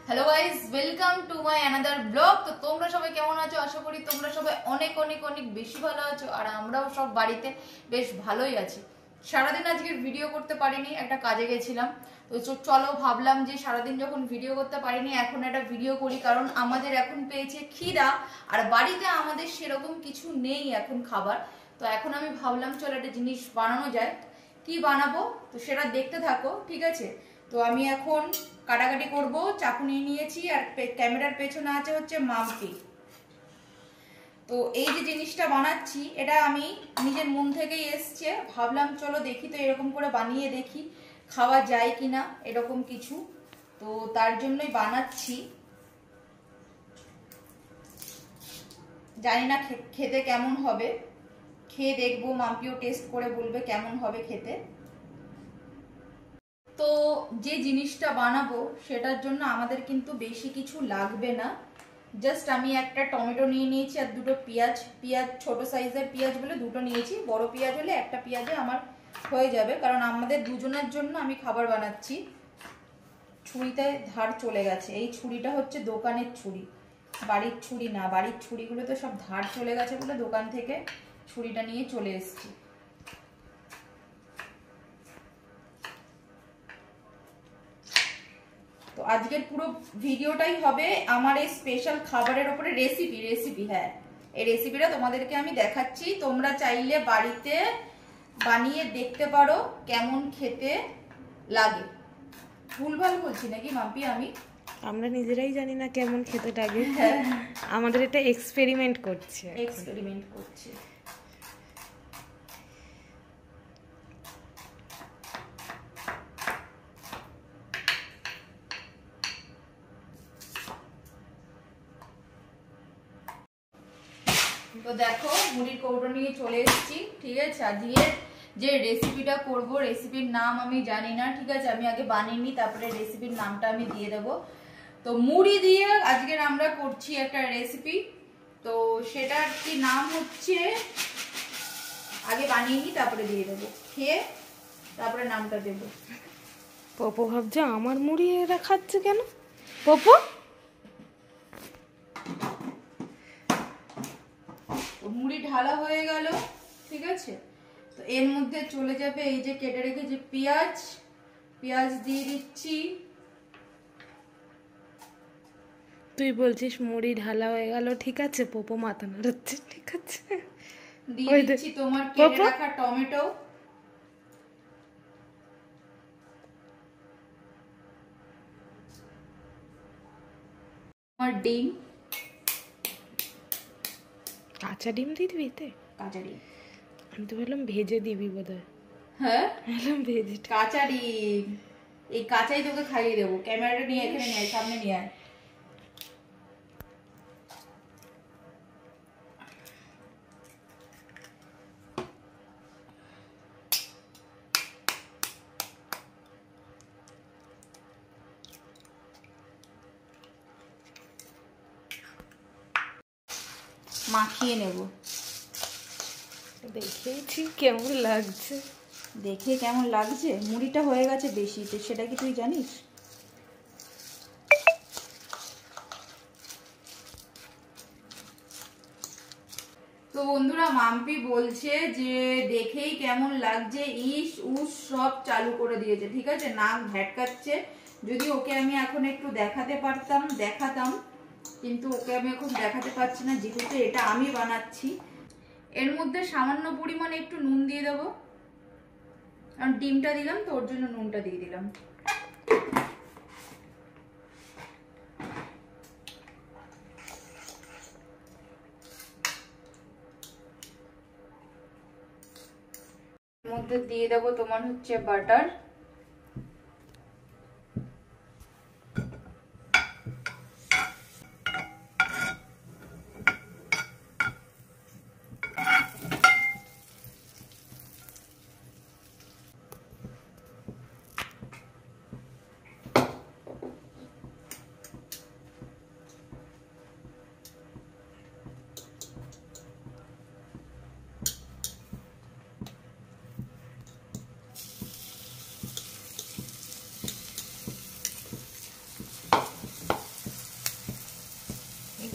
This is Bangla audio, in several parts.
Hello guys, welcome to my another blog. তো তোমরা সবাই কেমন আছো? আশা করি তোমরা সবাই অনেক অনেক অনেক বেশি ভালো আছো, আর আমরাও সব বাড়িতে বেশ ভালোই আছি। সারাদিন আজকে ভিডিও করতে পারিনি, একটা কাজে গেছিলাম। তো চলো ভাবলাম যে সারাদিন যখন ভিডিও করতে পারিনি, এখন একটা ভিডিও করি, কারণ আমাদের এখন পেয়েছে খিদা, আর বাড়িতে আমাদের সেরকম কিছু নেই এখন খাবার। তো এখন আমি ভাবলাম চলো একটা জিনিস বানানো যায়। কি বানাবো তো সেটা দেখতে থাকো, ঠিক আছে? তো আমি এখন কাটাকাটি করব, চাকু নিয়ে নিয়েছি, আর ক্যামেরার পেছনে আছে হচ্ছে মাম্পি। তো এই যে জিনিসটা বানাচ্ছি, এটা আমি নিজের মন থেকেই এসছে, ভাবলাম চলো দেখি তো এরকম করে বানিয়ে দেখি খাওয়া যায় কিনা এরকম কিছু। তো তার জন্যই বানাচ্ছি। জানি না খেতে কেমন হবে, খেয়ে দেখবো, মাম্পিও টেস্ট করে বলবে কেমন হবে খেতে। তো যে জিনিসটা বানাবো সেটার জন্য আমাদের কিন্তু বেশি কিছু লাগবে না। জাস্ট আমি একটা টমেটো নিয়ে নিয়েছি আর দুটো পেঁয়াজ। ছোট সাইজের পেঁয়াজ বলে দুটো নিয়েছি, বড় পেঁয়াজ হলে একটা পেঁয়াজে আমার হয়ে যাবে, কারণ আমাদের দুজনের জন্য আমি খাবার বানাচ্ছি। ছুরিতে ধার চলে গেছে, এই ছুরিটা হচ্ছে দোকানের ছুরি, বাড়ির ছুরি না। বাড়ির ছুরিগুলো তো সব ধার চলে গেছে বলে দোকান থেকে ছুরিটা নিয়ে চলে এসেছি। তো আজকের পুরো ভিডিওটাই হবে আমার এই স্পেশাল খাবারের উপরে রেসিপি। হ্যাঁ, এই রেসিপিটা তোমাদেরকে আমি দেখাচ্ছি। তোমরা চাইলে বাড়িতে বানিয়ে দেখতে পারো কেমন খেতে লাগে। ভুলভাল বলছি নাকি মাম্পি? আমরা নিজেরাই জানি না কেমন খেতে লাগে। আমাদের এটা এক্সপেরিমেন্ট করছে। তো দেখো, মুড়ির কৌটো নিয়ে চলে এসেছি, ঠিক আছে? আজকে যে রেসিপিটা করব, রেসিপির নাম আমি জানি না, ঠিক আছে? আমি আগে বানিয়ে নিই, তারপরে রেসিপির নামটা আমি দিয়ে দেবো। তো মুড়ি দিয়ে আজকের আমরা করছি একটা রেসিপি। তো সেটার কি নাম হচ্ছে, আগে বানিয়ে নিই তারপরে দিয়ে দেবো, খেয়ে তারপরে নামটা দেবো। পপো ভাবছে আমার মুড়ি এরা খাচ্ছে কেন। পপো মুড়ি ঢালা হয়ে গেল, ঠিক আছে? তো এর মধ্যে চলে যাবে এই যে কেটে রেখেছি পেঁয়াজ দিয়ে দিচ্ছি। তুই বলছিস মুড়ি ঢালা হয়ে গেল, ঠিক আছে? পপো মাথা নাড়াচ্ছে, ঠিক আছে? দিয়ে দিচ্ছি তোমার কেটে রাখা টমেটো, আর ডিম। কাঁচা ডিম দিয়ে দিবি এতে? কাঁচা ডিম? আমি তো বললাম ভেজে দিবি বোধহয়। হ্যাঁ, ভেজে। কাঁচা ডিম, এই কাঁচাই তোকে খাইয়ে দেবো। ক্যামেরাটা নিয়ে এখানে নিয়ে আয়, সামনে নিয়ে আয়। মাখিয়ে নেব। দেখেছি কেমন লাগছে। দেখে কেমন লাগছে? মুড়িটা হয়ে গেছে বেশি, তো সেটা কি তুই জানিস? তো বন্ধুরা, মাম্পি বলছে যে দেখেই কেমন লাগছে, ইস উস সব চালু করে দিয়েছে, ঠিক আছে? নাক ভ্যাটকাচ্ছে। যদি ওকে আমি এখন একটু দেখাতে পারতাম দেখাতাম, কিন্তু ওকে আমি এখন দেখাতে পারছি না, যেহেতু এটা আমি বানাচ্ছি। এর মধ্যে সামান্য পরিমাণে একটু নুন দিয়ে দেবো, কারণ ডিমটা দিলাম তো, ওর জন্য নুনটা দিয়ে দিলাম। এর মধ্যে দিয়ে দেবো তোমার হচ্ছে বাটার।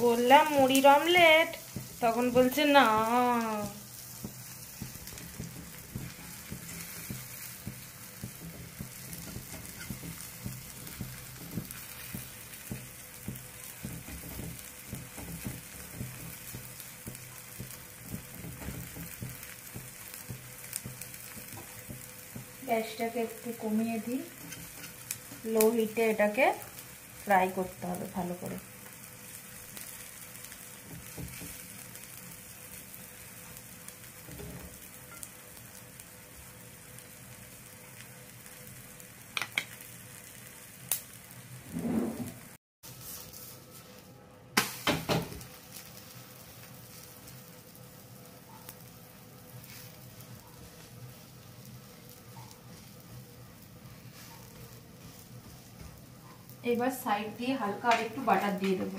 বললাম মুড়ির অমলেট, তখন বলছে না। গ্যাসটাকে একটু কমিয়ে দিই, লো হিটে এটাকে ফ্রাই করতে হবে ভালো করে। এবার সাইড দিয়ে হালকা আর একটু বাটার দিয়ে দেবো।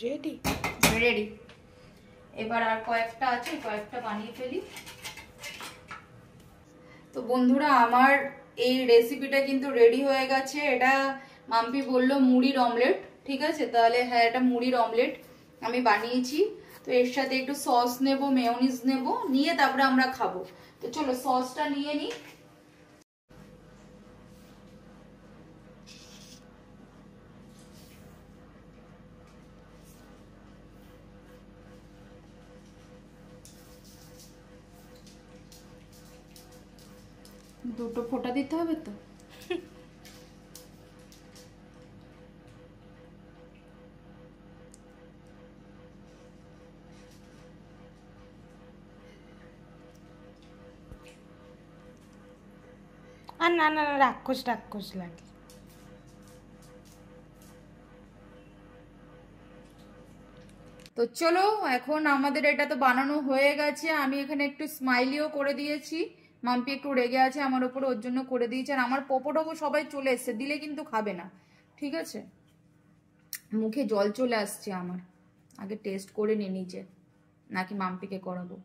Ready ready. এবার আর কয়েকটা আছে, কয়েকটা বানিয়ে ফেলি। তো বন্ধুরা, আমার এই রেসিপিটা কিন্তু রেডি হয়ে গেছে। এটা মাম্পি বললো মুড়ির অমলেট, ঠিক আছে? তাহলে হ্যাঁ, এটা মুড়ির অমলেট আমি বানিয়েছি। তো এর সাথে একটু সস নেব, মেয়োনিজ নেব, নিয়ে তারপরে আমরা খাবো। তো চলো সসটা নিয়ে নিই। দুটো ফোঁটা দিতে হবে তো। আর না না না, রাক্ষস রাক্ষস লাগে। তো চলো, এখন আমাদের এটা তো বানানো হয়ে গেছে। আমি এখানে একটু স্মাইলিও করে দিয়েছি। মাম্পি একটু রেগে আছে আমার উপর, ওর জন্য করে দিয়েছে। আর আমার পোপোটোপো সবাই চলে এসছে, দিলে কিন্তু খাবে না, ঠিক আছে? মুখে জল চলে আসছে আমার। আগে টেস্ট করে নি নিজে, নাকি মাম্পিকে করাবো।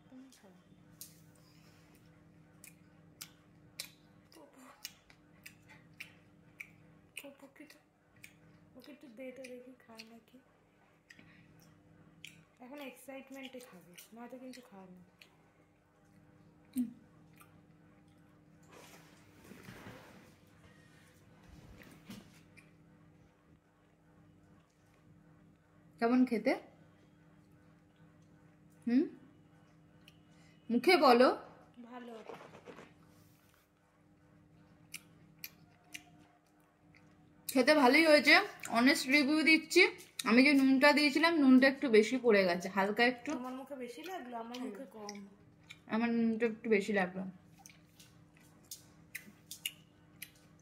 ওকে একটু দে তো দেখি খায় নাকি। এখন এক্সাইটমেন্টে খাবে, নয়তো কিন্তু খায় না। কেমন খেতে? মুখে বলো। ভালো। খেতে ভালোই হয়েছে, অনেস্ট রিভিউ দিচ্ছি। আমি যে নুনটা দিয়েছিলাম, নুনটা একটু বেশি পড়ে গেছে, হালকা একটু। তোমার মুখে বেশি লাগলো, আমার মুখে কম। আমার নুনটা একটু বেশি লাগলো।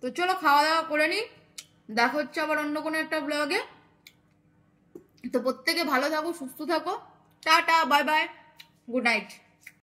তো চলো খাওয়া দাওয়া করে নি, দেখা হচ্ছে আবার অন্য কোনো একটা ব্লগে। তো প্রত্যেকে ভালো থাকো, সুস্থ থাকো। Tata, bye bye, good night.